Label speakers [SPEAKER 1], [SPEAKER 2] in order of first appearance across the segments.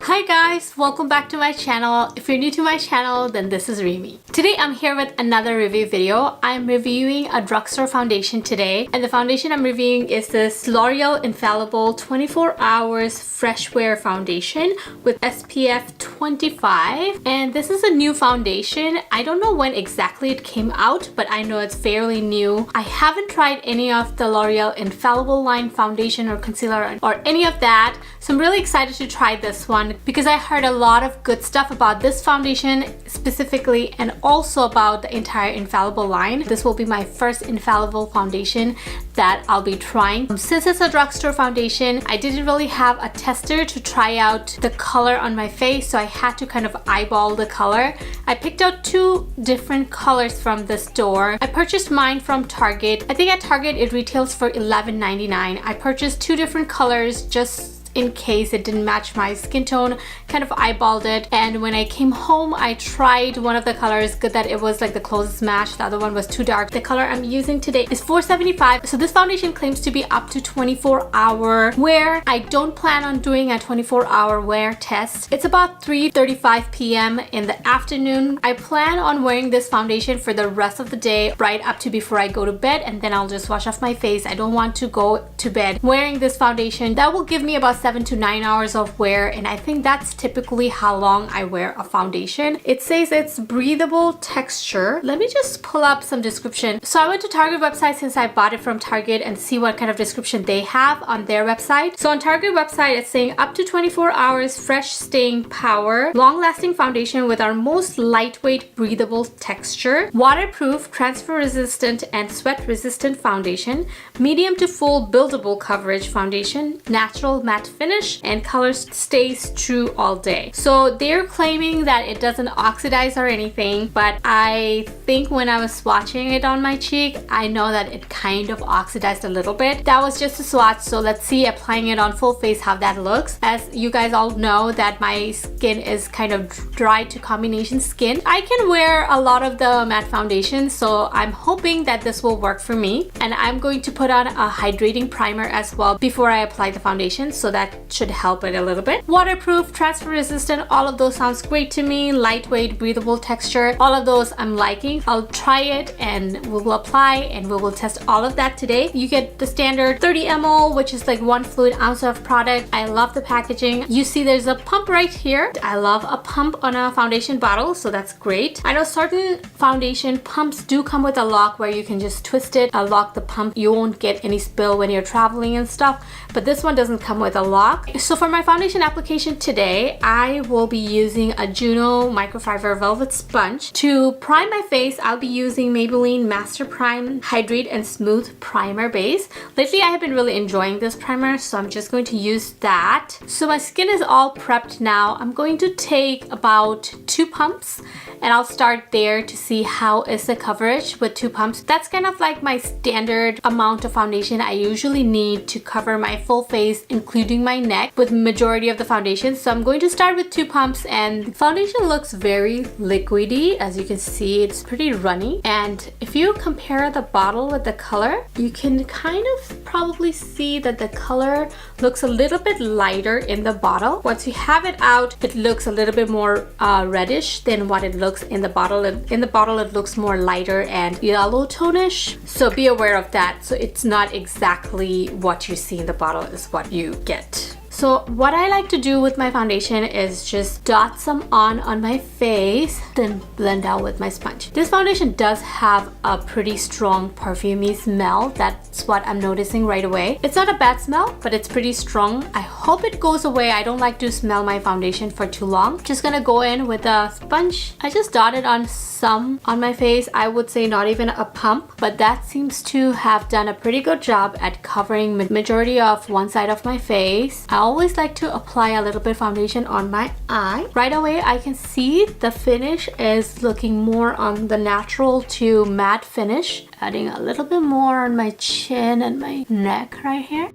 [SPEAKER 1] Hi guys, welcome back to my channel. If you're new to my channel, then this is Rimi. Today I'm here with another review video. I'm reviewing a drugstore foundation today, and the foundation I'm reviewing is this L'Oreal Infallible 24 Hours Fresh Wear Foundation with SPF 25. And this is a new foundation. I don't know when exactly it came out, but I know it's fairly new. I haven't tried any of the L'Oreal Infallible line foundation or concealer or any of that, so I'm really excited to try this one because I heard a lot of good stuff about this foundation specifically, and also about the entire Infallible line. This will be my first Infallible foundation that I'll be trying. Since it's a drugstore foundation, I didn't really have a tester to try out the color on my face, so I had to kind of eyeball the color. I picked out two different colors from the store. I purchased mine from Target. I think at Target it retails for $11.99. I purchased two different colors just in case it didn't match my skin tone, kind of eyeballed it, and when I came home I tried one of the colors. Good that it was like the closest match, the other one was too dark. The color I'm using today is $4.75. So this foundation claims to be up to 24-hour wear. I don't plan on doing a 24-hour wear test. It's about 3:35 p.m. in the afternoon. I plan on wearing this foundation for the rest of the day, right up to before I go to bed, and then I'll just wash off my face. I don't want to go to bed wearing this foundation. That will give me about 7 to 9 hours of wear, and I think that's typically how long I wear a foundation. It says it's breathable texture. Let me just pull up some description. So I went to Target website since I bought it from Target and see what kind of description they have on their website. So on Target website it's saying up to 24 hours fresh staying power, long-lasting foundation with our most lightweight breathable texture, waterproof, transfer resistant and sweat resistant foundation, medium to full buildable coverage foundation, natural matte finish, and color stays true all day. So they're claiming that it doesn't oxidize or anything, but I think when I was swatching it on my cheek, I know that it kind of oxidized a little bit. That was just a swatch, so let's see applying it on full face how that looks. As you guys all know that my skin is kind of dry to combination skin. I can wear a lot of the matte foundation, so I'm hoping that this will work for me. And I'm going to put on a hydrating primer as well before I apply the foundation, so that should help it a little bit. Waterproof, transfer resistant, all of those sounds great to me. Lightweight, breathable texture, all of those I'm liking. I'll try it and we will apply and we will test all of that today. You get the standard 30 ml, which is like 1 fluid ounce of product. I love the packaging. You see there's a pump right here. I love a pump on a foundation bottle, so that's great. I know certain foundation pumps do come with a lock where you can just twist it, lock the pump. You won't get any spill when you're traveling and stuff, but this one doesn't come with a lock. So for my foundation application today, I will be using a JUNO microfiber velvet sponge. To prime my face, I'll be using Maybelline Master Prime Hydrate and Smooth Primer Base. Lately I have been really enjoying this primer, so I'm just going to use that. So my skin is all prepped now. I'm going to take about 2 pumps and I'll start there to see how is the coverage with 2 pumps. That's kind of like my standard amount of foundation I usually need to cover my full face, including my neck, with majority of the foundation. So I'm going to start with 2 pumps, and the foundation looks very liquidy. As you can see, it's pretty runny, and if you compare the bottle with the color, you can kind of probably see that the color looks a little bit lighter in the bottle. Once you have it out, it looks a little bit more reddish than what it looks in the bottle. In the bottle it looks more lighter and yellow tone-ish, so be aware of that. So it's not exactly what you see in the bottle is what you get. So what I like to do with my foundation is just dot some on my face, then blend out with my sponge. This foundation does have a pretty strong perfumey smell. That's what I'm noticing right away. It's not a bad smell, but it's pretty strong. I hope it goes away. I don't like to smell my foundation for too long. Just gonna go in with a sponge. I just dotted on some on my face. I would say not even a pump, but that seems to have done a pretty good job at covering majority of one side of my face. I always like to apply a little bit of foundation on my eye. Right away I can see the finish is looking more on the natural to matte finish. Adding a little bit more on my chin and my neck right here.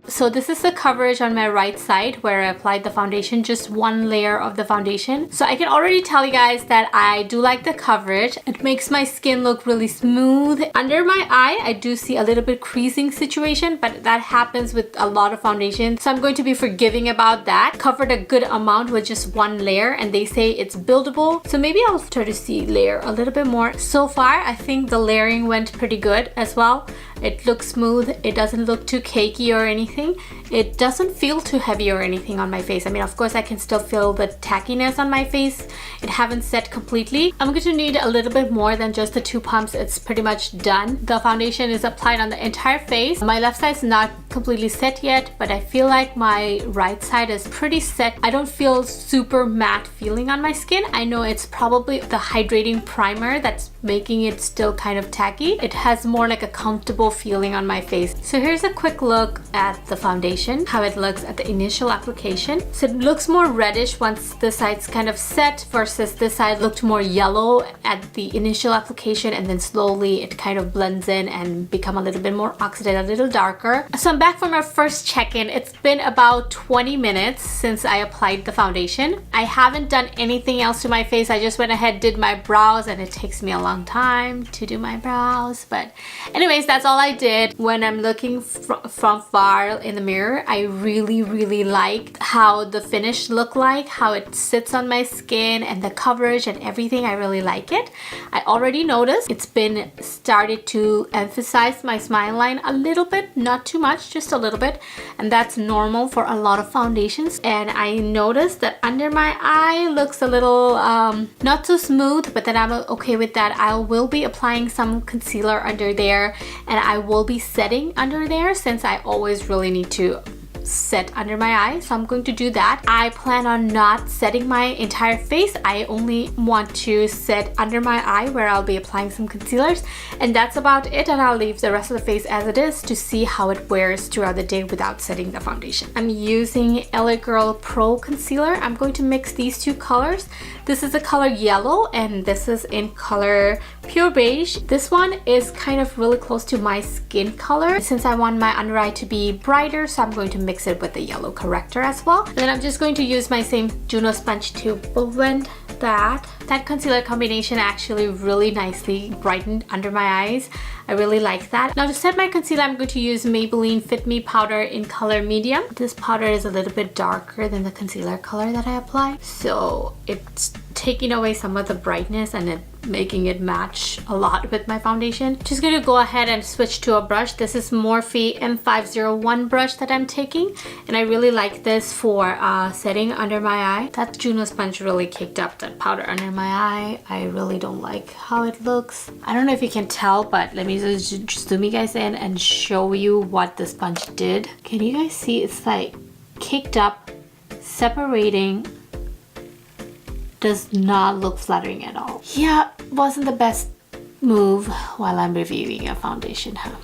[SPEAKER 1] So this is the coverage on my right side where I applied the foundation, just one layer of the foundation. So I can already tell you guys that I do like the coverage. It makes my skin look really smooth. Under my eye, I do see a little bit creasing situation, but that happens with a lot of foundation. So I'm going to be forgiving about that. Covered a good amount with just one layer, and they say it's buildable. So maybe I'll try to see layer a little bit more. So far, I think the layering went pretty good as well. It looks smooth. It doesn't look too cakey or anything. It doesn't feel too heavy or anything on my face. I mean, of course, I can still feel the tackiness on my face. It haven't set completely. I'm going to need a little bit more than just the 2 pumps. It's pretty much done. The foundation is applied on the entire face. My left side is not completely set yet, but I feel like my right side is pretty set. I don't feel super matte feeling on my skin. I know it's probably the hydrating primer that's making it still kind of tacky. It has more like a comfortable feeling on my face. So here's a quick look at the foundation, how it looks at the initial application. So it looks more reddish once the side's kind of set versus this side looked more yellow at the initial application, and then slowly it kind of blends in and become a little bit more oxidized, a little darker. So I'm back from our first check-in. It's been about 20 minutes since I applied the foundation. I haven't done anything else to my face. I just went ahead, did my brows, and it takes me a long time to do my brows. But anyways, that's all I did. When I'm looking from far in the mirror, I really like how the finish looked like, how it sits on my skin and the coverage and everything. I really like it. I already noticed it's been started to emphasize my smile line a little bit, not too much, just a little bit, and that's normal for a lot of foundations. And I noticed that under my eye looks a little not so smooth, but then I'm okay with that. I will be applying some concealer under there, and I will be setting under there since I always really need to set under my eye. So I'm going to do that. I plan on not setting my entire face. I only want to set under my eye where I'll be applying some concealers, and that's about it. And I'll leave the rest of the face as it is to see how it wears throughout the day without setting the foundation. I'm using LA Girl Pro Concealer. I'm going to mix these two colors. This is the color yellow, and this is in color pure beige. This one is kind of really close to my skin color since I want my under eye to be brighter, so I'm going to mix it with the yellow corrector as well. And then I'm just going to use my same JUNO sponge to blend that. That concealer combination actually really nicely brightened under my eyes. I really like that. Now to set my concealer, I'm going to use Maybelline Fit Me powder in color medium. This powder is a little bit darker than the concealer color that I apply, so it's taking away some of the brightness and making it match a lot with my foundation. Just going to go ahead and switch to a brush. This is Morphe M501 brush that I'm taking, and I really like this for setting under my eye. That JUNO sponge really kicked up that powder under my eye. I really don't like how it looks. I don't know if you can tell, but let me just zoom you guys in and show you what the sponge did. Can you guys see? It's like kicked up, separating. Does not look flattering at all. Yeah, wasn't the best move while I'm reviewing a foundation, huh?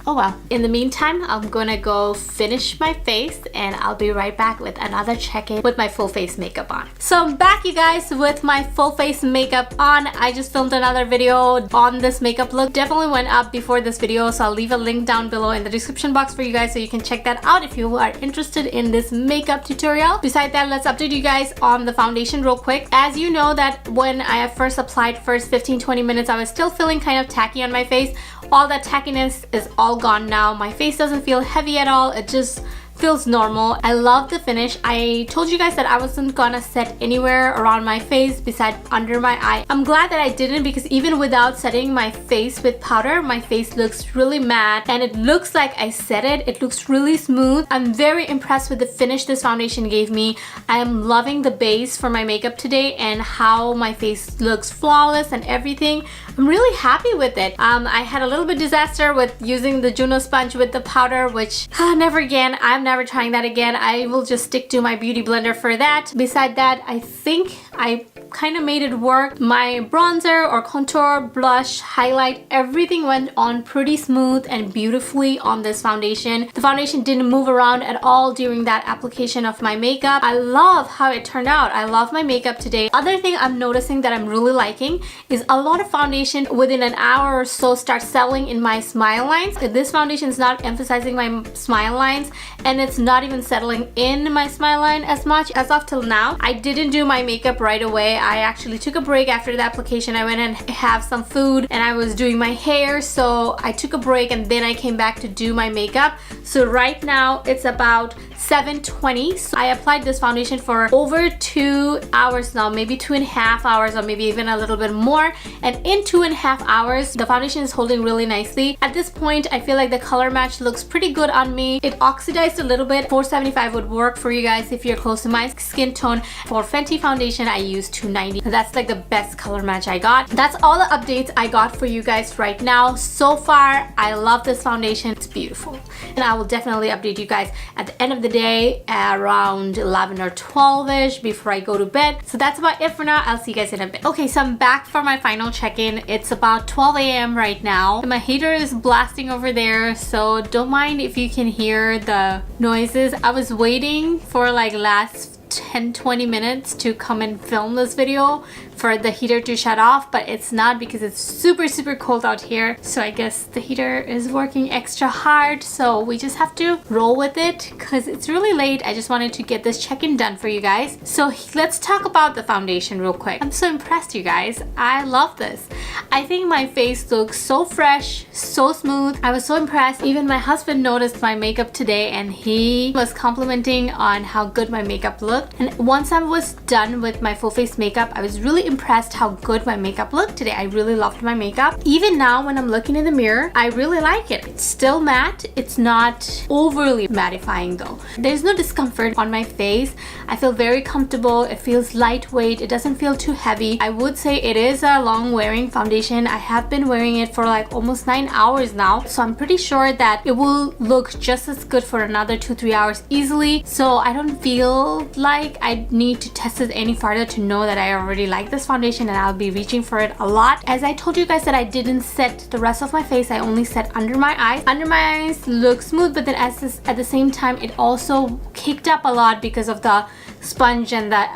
[SPEAKER 1] Oh well. In the meantime, I'm gonna go finish my face, and I'll be right back with another check-in with my full face makeup on. So I'm back, you guys, with my full face makeup on. I just filmed another video on this makeup look. Definitely went up before this video, so I'll leave a link down below in the description box for you guys so you can check that out if you are interested in this makeup tutorial. Besides that, let's update you guys on the foundation real quick. As you know that when I first applied, first 15-20 minutes, I was still feeling kind of tacky on my face. All that tackiness is all gone now. My face doesn't feel heavy at all. It just feels normal. I love the finish. I told you guys that I wasn't gonna set anywhere around my face besides under my eye. I'm glad that I didn't, because even without setting my face with powder, my face looks really matte, and it looks like I set it. It looks really smooth. I'm very impressed with the finish this foundation gave me. I am loving the base for my makeup today and how my face looks flawless and everything. I'm really happy with it. I had a little bit disaster with using the JUNO sponge with the powder, which never again. I'm never trying that again. I will just stick to my beauty blender for that. Beside that, I think I kind of made it work. My bronzer or contour, blush, highlight, everything went on pretty smooth and beautifully on this foundation. The foundation didn't move around at all during that application of my makeup. I love how it turned out. I love my makeup today. Other thing I'm noticing that I'm really liking is a lot of foundation within an hour or so starts settling in my smile lines. This foundation is not emphasizing my smile lines, and it's not even settling in my smile line as much as of till now. I didn't do my makeup right away. I actually took a break after the application. I went and have some food and I was doing my hair, so I took a break and then I came back to do my makeup. So right now it's about 7:20. So I applied this foundation for over 2 hours now, maybe 2.5 hours, or maybe even a little bit more. And in 2.5 hours, the foundation is holding really nicely. At this point, I feel like the color match looks pretty good on me. It oxidized a little bit. 475 would work for you guys if you're close to my skin tone. For Fenty foundation, I use 290. That's like the best color match I got. That's all the updates I got for you guys right now. So far, I love this foundation. It's beautiful. And I will definitely update you guys at the end of the day around 11 or 12ish before I go to bed. So that's about it for now. I'll see you guys in a bit. Okay, so I'm back for my final check-in. It's about 12 a.m. right now. My heater is blasting over there, so don't mind if you can hear the noises. I was waiting for like last 10-20 minutes to come and film this video for the heater to shut off, but it's not because it's super cold out here. So I guess the heater is working extra hard, so we just have to roll with it because it's really late. I just wanted to get this check-in done for you guys. So let's talk about the foundation real quick. I'm so impressed, you guys. I love this. I think my face looks so fresh, so smooth. I was so impressed. Even my husband noticed my makeup today and he was complimenting on how good my makeup looked. And once I was done with my full face makeup, I was really impressed how good my makeup looked today. I really loved my makeup. Even now when I'm looking in the mirror, I really like it. It's still matte. It's not overly mattifying though. There's no discomfort on my face. I feel very comfortable. It feels lightweight. It doesn't feel too heavy. I would say it is a long wearing foundation. I have been wearing it for like almost 9 hours now. So I'm pretty sure that it will look just as good for another 2-3 hours easily. So I don't feel like I need to test it any farther to know that I already like this foundation, and I'll be reaching for it a lot. As I told you guys that I didn't set the rest of my face, I only set under my eyes. Under my eyes look smooth, but then at the same time it also kicked up a lot because of the sponge and the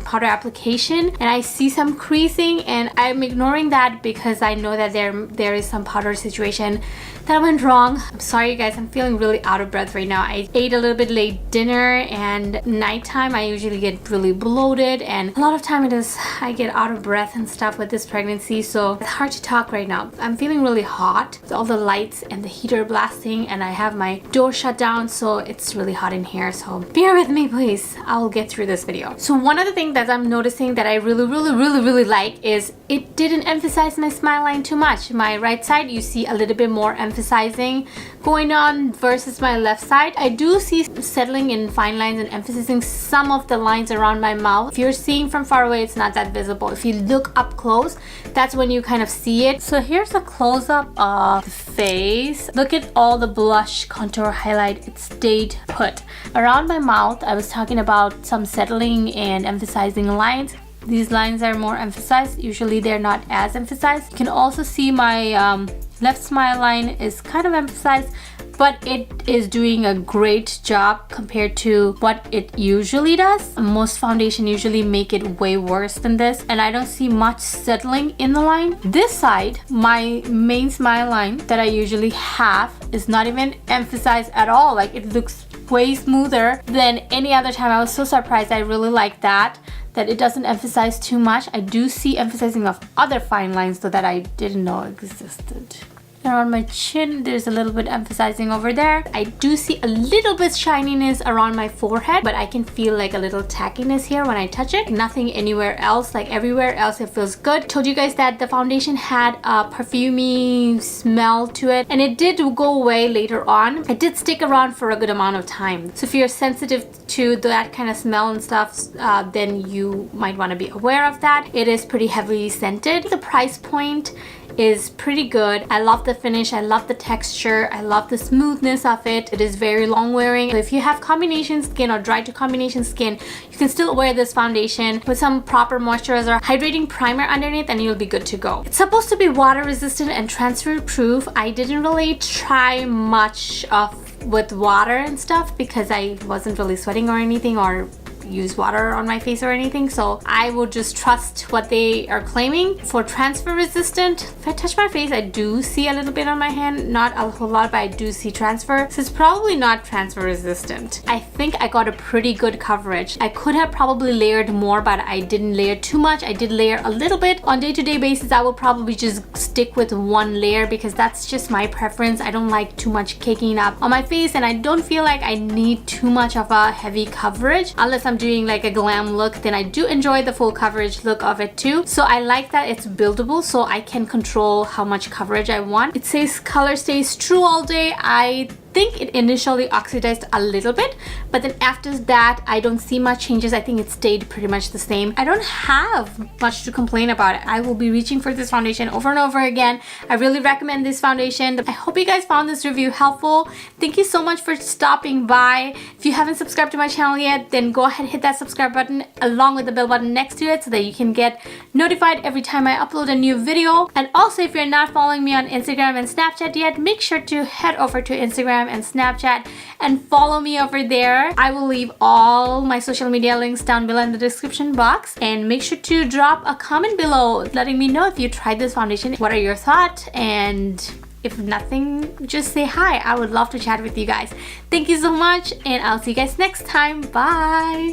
[SPEAKER 1] powder application, and I see some creasing, and I'm ignoring that because I know that there is some powder situation that went wrong. I'm sorry you guys, I'm feeling really out of breath right now. I ate a little bit late dinner, and nighttime I usually get really bloated, and a lot of time I get out of breath and stuff with this pregnancy, so it's hard to talk right now. I'm feeling really hot with all the lights and the heater blasting, and I have my door shut down, so it's really hot in here, so bear with me please. I will get through this video. So one of the things that I'm noticing that I really like is it didn't emphasize my smile line too much. My right side, you see a little bit more emphasizing going on versus my left side. I do see settling in fine lines and emphasizing some of the lines around my mouth. If you're seeing from far away, it's not that visible. If you look up close, that's when you kind of see it. So here's a close-up of the face. Look at all the blush, contour, highlight. It stayed put. Around my mouth, I was talking about some settling and emphasizing lines. These lines are more emphasized. Usually they're not as emphasized. You can also see my left smile line is kind of emphasized, but it is doing a great job compared to what it usually does. Most foundation usually make it way worse than this, and I don't see much settling in the line. This side, my main smile line that I usually have, is not even emphasized at all. Like, it looks way smoother than any other time. I was so surprised. I really like that it doesn't emphasize too much. I do see emphasizing of other fine lines though that I didn't know existed. Around my chin, there's a little bit emphasizing over there. I do see a little bit shininess around my forehead, but I can feel like a little tackiness here when I touch it. Nothing anywhere else. Like everywhere else, it feels good. Told you guys that the foundation had a perfumey smell to it, and it did go away later on. It did stick around for a good amount of time. So if you're sensitive to that kind of smell and stuff, then you might want to be aware of that. It is pretty heavily scented. The price point is pretty good. I love the finish, I love the texture, I love the smoothness of it. It is very long wearing. If you have combination skin or dry to combination skin, you can still wear this foundation with some proper moisturizer, hydrating primer underneath, and you'll be good to go. It's supposed to be water resistant and transfer proof. I didn't really try much with water and stuff because I wasn't really sweating or anything or use water on my face or anything, so I will just trust what they are claiming. For transfer resistant, if I touch my face, I do see a little bit on my hand, not a whole lot, but I do see transfer, so it's probably not transfer resistant. I think I got a pretty good coverage. I could have probably layered more, but I didn't layer too much. I did layer a little bit. On day-to-day basis, I will probably just stick with one layer because that's just my preference. I don't like too much caking up on my face, and I don't feel like I need too much of a heavy coverage unless I'm doing like a glam look. Then I do enjoy the full coverage look of it too. So I like that it's buildable, so I can control how much coverage I want. It says color stays true all day. I think it initially oxidized a little bit, but then after that I don't see much changes. I think it stayed pretty much the same. I don't have much to complain about it. I will be reaching for this foundation over and over again. I really recommend this foundation. I hope you guys found this review helpful. Thank you so much for stopping by. If you haven't subscribed to my channel yet, then go ahead and hit that subscribe button along with the bell button next to it so that you can get notified every time I upload a new video. And also, if you're not following me on Instagram and Snapchat yet, make sure to head over to Instagram and Snapchat and follow me over there. I will leave all my social media links down below in the description box, and make sure to drop a comment below letting me know if you tried this foundation. What are your thoughts? And if nothing, just say hi. I would love to chat with you guys. Thank you so much, and I'll see you guys next time. Bye.